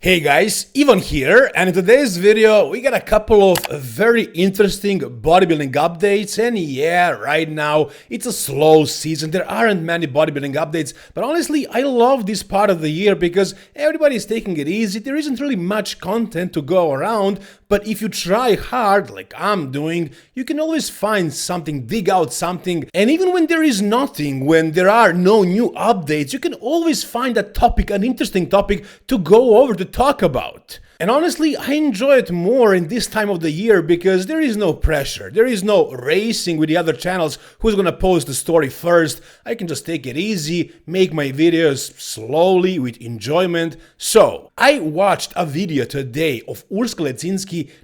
Hey guys, Ivan here, and in today's video we got a couple of very interesting bodybuilding updates. And yeah, right now it's a slow season, there aren't many bodybuilding updates, but honestly I love this part of the year because everybody is taking it easy, there isn't really much content to go around, but if you try hard like I'm doing, you can always find something, dig out something, and even when there is nothing, when there are no new updates, you can always find a topic, an interesting topic to go over, to talk about. And honestly, I enjoy it more in this time of the year because there is no pressure, there is no racing with the other channels who's gonna post the story first. I can just take it easy, make my videos slowly with enjoyment. So, I watched a video today of Urs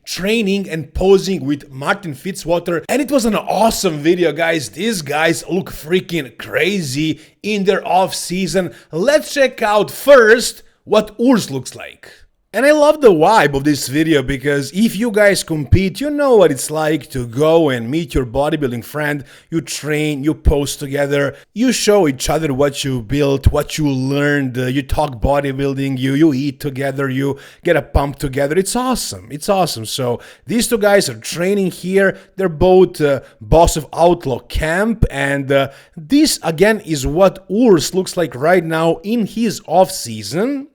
training and posing with Martin Fitzwater, and it was an awesome video, guys. These guys look freaking crazy in their off season. Let's check out first what Urs looks like. And I love the vibe of this video because if you guys compete, you know what it's like to go and meet your bodybuilding friend, you train, you post together, you show each other what you built, what you learned, you talk bodybuilding, you eat together, you get a pump together. It's awesome, it's awesome. So these two guys are training here, they're both boss of Outlaw Camp, and this again is what Urs looks like right now in his off season.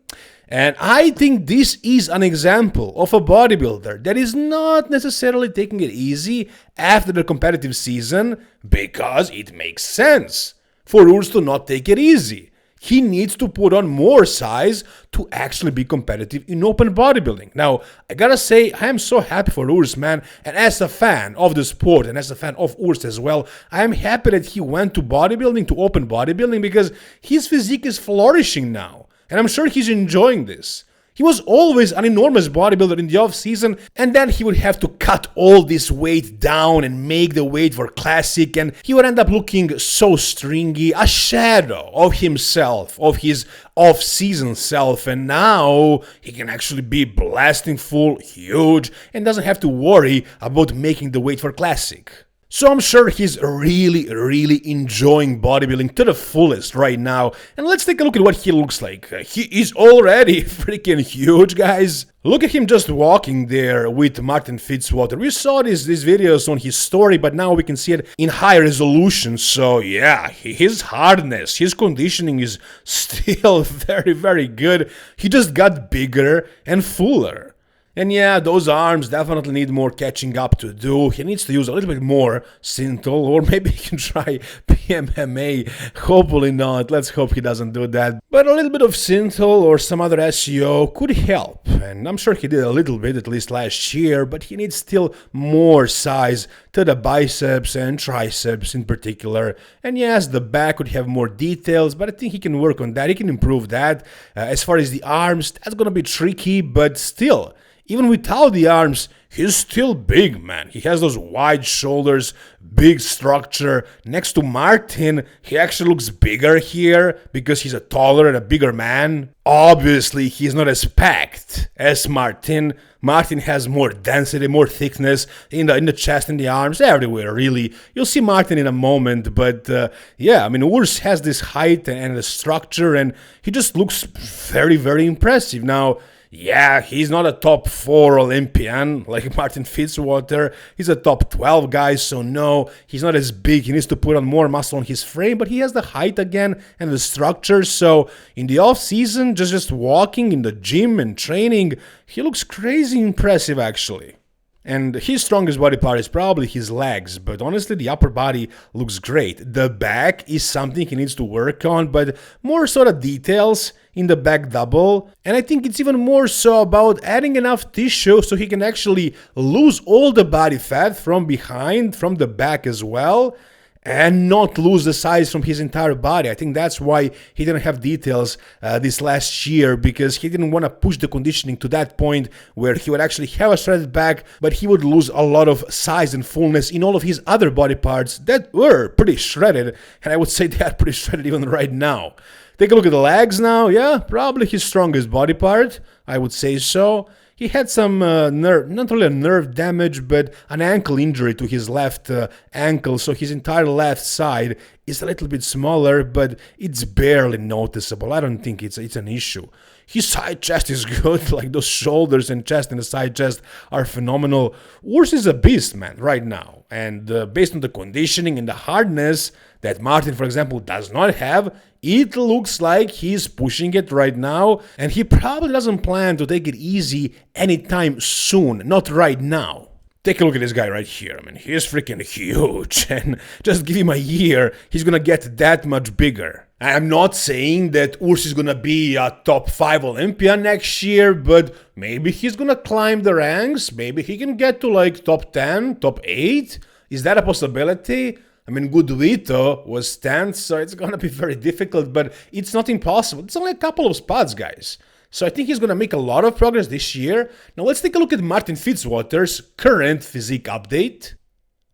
And I think this is an example of a bodybuilder that is not necessarily taking it easy after the competitive season, because it makes sense for Urs to not take it easy. He needs to put on more size to actually be competitive in open bodybuilding. Now, I gotta say, I am so happy for Urs, man. And as a fan of the sport and as a fan of Urs as well, I am happy that he went to bodybuilding, to open bodybuilding, because his physique is flourishing now. And I'm sure he's enjoying this. He was always an enormous bodybuilder in the off-season, and then he would have to cut all this weight down and make the weight for classic, and he would end up looking so stringy, a shadow of himself, of his off-season self. And now he can actually be blasting full, huge, and doesn't have to worry about making the weight for classic. So I'm sure he's really enjoying bodybuilding to the fullest right now. And let's take a look at what he looks like. He is already freaking huge, guys. Look at him just walking there with Martin Fitzwater. We saw these videos on his story, but now we can see it in high resolution. So yeah, his hardness, his conditioning is still very good. He just got bigger and fuller. And yeah, those arms definitely need more catching up to do. He needs to use a little bit more Synthol, or maybe he can try PMMA. Hopefully not, let's hope he doesn't do that. But a little bit of Synthol or some other SEO could help. And I'm sure he did a little bit, at least last year, but he needs still more size to the biceps and triceps in particular. And yes, the back would have more details, but I think he can work on that, he can improve that. As far as the arms, that's gonna be tricky, but still, even without the arms, he's still big, man. He has those wide shoulders, big structure. Next to Martin, he actually looks bigger here because he's a taller and a bigger man. Obviously, he's not as packed as Martin. Martin has more density, more thickness in the chest and the arms, everywhere, really. You'll see Martin in a moment, but yeah, I mean, Urs has this height and the structure, and he just looks very impressive. Now, yeah, he's not a top 4 Olympian like Martin Fitzwater. He's a top 12 guy, so no, he's not as big. He needs to put on more muscle on his frame, but he has the height again and the structure. So in the off season, just walking in the gym and training, he looks crazy impressive actually. And his strongest body part is probably his legs, but honestly the upper body looks great. The back is something he needs to work on, but more sort of details in the back double. And I think it's even more so about adding enough tissue so he can actually lose all the body fat from behind, from the back as well, and not lose the size from his entire body. I think that's why he didn't have details this last year, because he didn't want to push the conditioning to that point where he would actually have a shredded back, but he would lose a lot of size and fullness in all of his other body parts that were pretty shredded, and I would say they are pretty shredded even right now. Take a look at the legs now. Yeah, probably his strongest body part, I would say so. He had some nerve, not really a nerve damage, but an ankle injury to his left ankle, so his entire left side is a little bit smaller, but it's barely noticeable. I don't think it's an issue. His side chest is good, like those shoulders and chest and the side chest are phenomenal. Urs is a beast, man, right now. And based on the conditioning and the hardness that Martin, for example, does not have, it looks like he's pushing it right now, and he probably doesn't plan to take it easy anytime soon, not right now. Take a look at this guy right here. I mean, he's freaking huge, and just give him a year, he's gonna get that much bigger. I'm not saying that Urs is gonna be a top 5 Olympian next year, but maybe he's gonna climb the ranks, maybe he can get to like top 10, top 8. Is that a possibility? I mean, good Vito was 10th, so it's gonna be very difficult, but it's not impossible. It's only a couple of spots, guys. So I think he's gonna make a lot of progress this year. Now let's take a look at Martin Fitzwater's current physique update.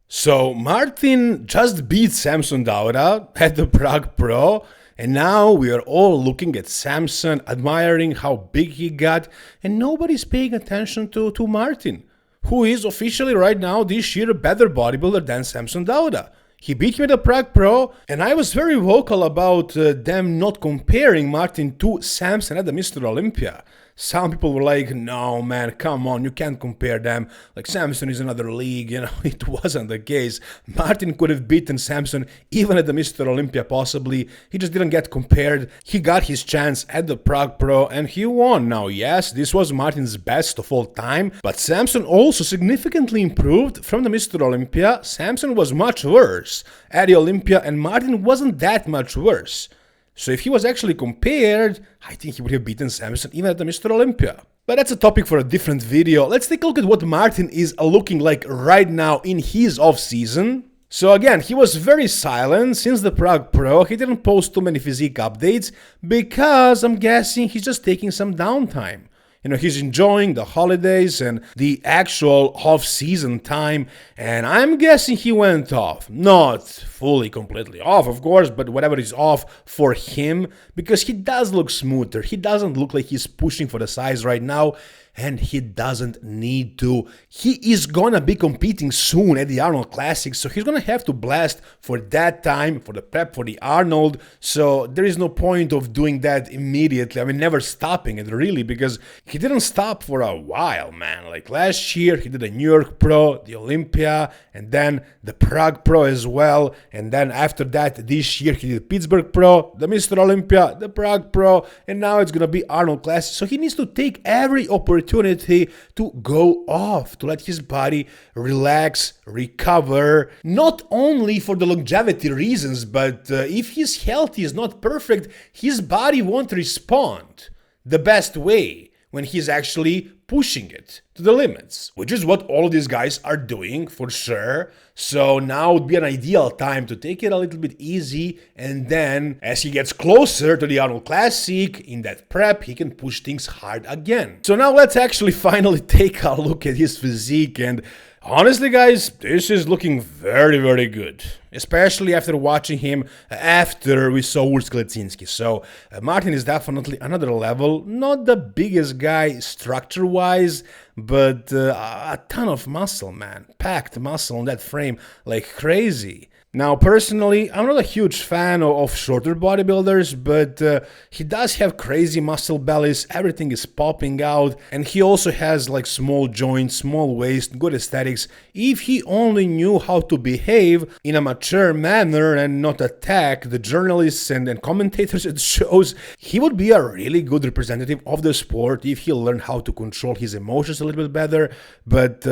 So Martin just beat Samson Dauda at the Prague Pro, and now we are all looking at Samson, admiring how big he got, and nobody's paying attention to Martin, who is officially right now this year a better bodybuilder than Samson Dauda. He beat me at the Prague Pro, and I was very vocal about them not comparing Martin to Samson at the Mr. Olympia. Some people were like, no man, come on, you can't compare them, like Samson is another league, you know. It wasn't the case. Martin could have beaten Samson even at the Mr. Olympia possibly, he just didn't get compared. He got his chance at the Prague Pro and he won. Now yes, this was Martin's best of all time, but Samson also significantly improved from the Mr. Olympia. Samson was much worse at the Olympia and Martin wasn't that much worse. So if he was actually compared, I think he would have beaten Samson even at the Mr. Olympia. But that's a topic for a different video. Let's take a look at what Martin is looking like right now in his off-season. So again, he was very silent since the Prague Pro. He didn't post too many physique updates because I'm guessing he's just taking some downtime. You know, he's enjoying the holidays and the actual off-season time, and I'm guessing he went off. Not fully, completely off, of course, but whatever is off for him, because he does look smoother. He doesn't look like he's pushing for the size right now, and he doesn't need to. He is gonna be competing soon at the Arnold Classic, so he's gonna have to blast for that time, for the prep for the Arnold, so there is no point of doing that immediately. I mean, never stopping it really, because he didn't stop for a while, man. Like last year, he did the New York Pro, the Olympia, and then the Prague Pro as well, and then after that, this year, he did Pittsburgh Pro, the Mr. Olympia, the Prague Pro, and now it's gonna be Arnold Classic, so he needs to take every opportunity to go off, to let his body relax, recover, not only for the longevity reasons, but if his health is not perfect, his body won't respond the best way when he's actually pushing it to the limits, which is what all of these guys are doing for sure. So now would be an ideal time to take it a little bit easy, and then as he gets closer to the Arnold Classic, in that prep, he can push things hard again. So now let's actually finally take a look at his physique, and honestly guys, this is looking very, very good. Especially after watching him after we saw Urs Klecinski. So Martin is definitely another level. Not the biggest guy structure-wise, but a ton of muscle, man. Packed muscle on that frame like crazy. Now, personally, I'm not a huge fan of shorter bodybuilders, but he does have crazy muscle bellies, everything is popping out, and he also has like small joints, small waist, good aesthetics. If he only knew how to behave in a mature manner and not attack the journalists and commentators at shows, he would be a really good representative of the sport if he learned how to control his emotions a little bit better, but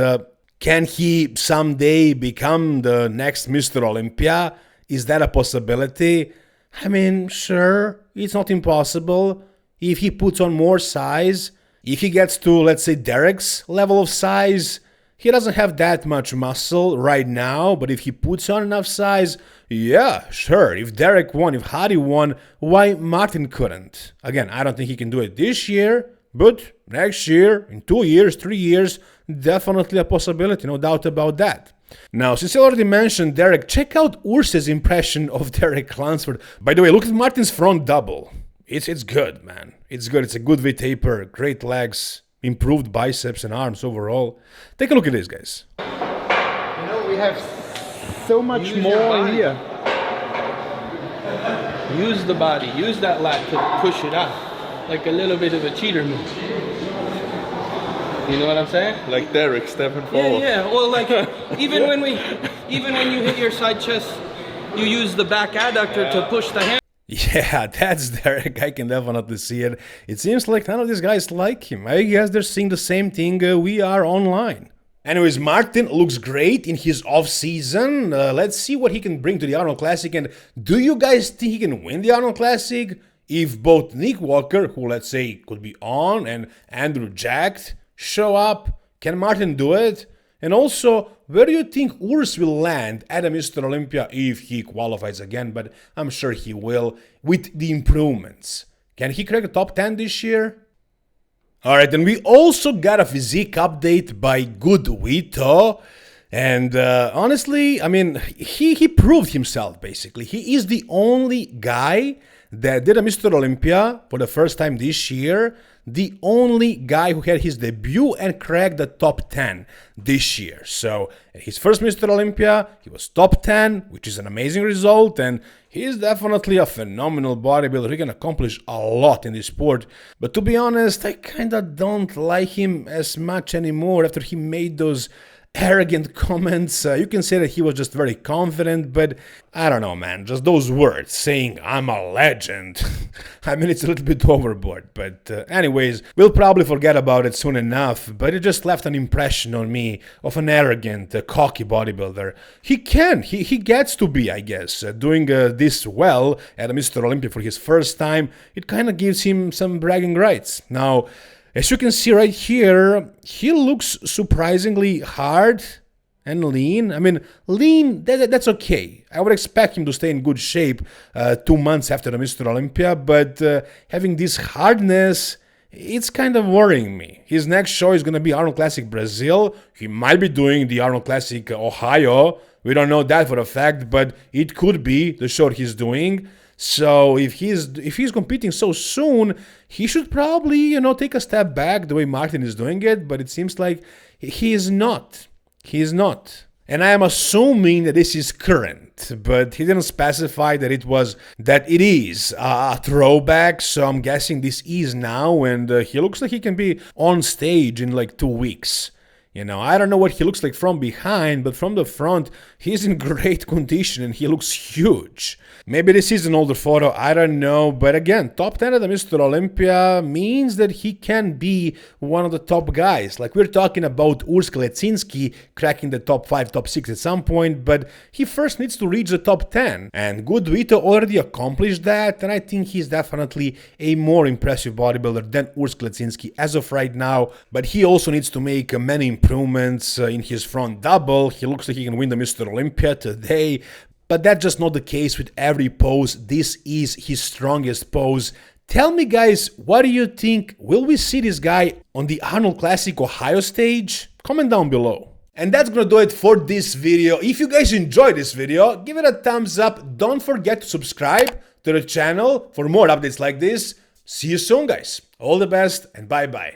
can he someday become the next Mr. Olympia? Is that a possibility? I mean, sure, it's not impossible. If he puts on more size, if he gets to, let's say, Derek's level of size, he doesn't have that much muscle right now, but if he puts on enough size, yeah, sure. If Derek won, if Hadi won, why Martin couldn't? Again, I don't think he can do it this year, but next year, in 2 years, 3 years, definitely a possibility, no doubt about that. Now, since I already mentioned Derek, check out Urs's impression of Derek Lunsford. By the way, look at Martin's front double. It's good, man. It's good. It's a good V-taper, great legs. improved biceps and arms overall. Take a look at this, guys. You know, we have so much more here. Use the body, use that lat to push it up, like a little bit of a cheater move. You know what I'm saying? Like Derek stepping forward. Yeah. Well, like even when you hit your side chest, you use the back adductor to push the hand. Yeah, that's Derek. I can definitely see it. It seems like none of these guys like him. I guess they're seeing the same thing we are online. Anyways, Martin looks great in his off-season. Let's see what he can bring to the Arnold Classic. And do you guys think he can win the Arnold Classic? If both Nick Walker, who let's say could be on, and Andrew Jacked show up, can Martin do it? And also, where do you think Urs will land at a Mr. Olympia if he qualifies again? But I'm sure he will with the improvements. Can he crack the top 10 this year? Alright, and we also got a physique update by good Vito. And honestly, I mean, he proved himself basically. He is the only guy that did a Mr. Olympia for the first time this year. The only guy who had his debut and cracked the top 10 this year. So at his first Mr. Olympia, he was top 10, which is an amazing result, and he is definitely a phenomenal bodybuilder. He can accomplish a lot in this sport. But to be honest, I kinda don't like him as much anymore after he made those arrogant comments. You can say that he was just very confident, but I don't know, man. Just those words saying I'm a legend. I mean, it's a little bit overboard. But anyways, we'll probably forget about it soon enough. But it just left an impression on me of an arrogant, cocky bodybuilder. He gets to be, I guess, doing this well at a Mr. Olympia for his first time. It kind of gives him some bragging rights. Now, as you can see right here, he looks surprisingly hard and lean. I mean, lean, that's okay. I would expect him to stay in good shape 2 months after the Mr. Olympia, but having this hardness, it's kind of worrying me. His next show is going to be Arnold Classic Brazil. He might be doing the Arnold Classic Ohio. We don't know that for a fact, but it could be the show he's doing. So if he's competing so soon, he should probably, you know, take a step back the way Martin is doing it, but it seems like he is not. He is not. And I am assuming that this is current, but he didn't specify that it is a throwback, so I'm guessing this is now, and he looks like he can be on stage in like 2 weeks. You know, I don't know what he looks like from behind, but from the front, he's in great condition and he looks huge. Maybe this is an older photo, I don't know. But again, top 10 at the Mr. Olympia means that he can be one of the top guys. Like we're talking about Urs Klecinski cracking the top 5, top 6 at some point, but he first needs to reach the top 10. And good Vito already accomplished that, and I think he's definitely a more impressive bodybuilder than Urs Klecinski as of right now. But he also needs to make many improvements in his front double. He looks like he can win the Mr. Olympia today. But that's just not the case with every pose. This is his strongest pose. Tell me, guys, what do you think? Will we see this guy on the Arnold Classic Ohio stage? Comment down below. And that's gonna do it for this video. If you guys enjoyed this video, give it a thumbs up. Don't forget to subscribe to the channel for more updates like this. See you soon, guys. All the best and bye-bye.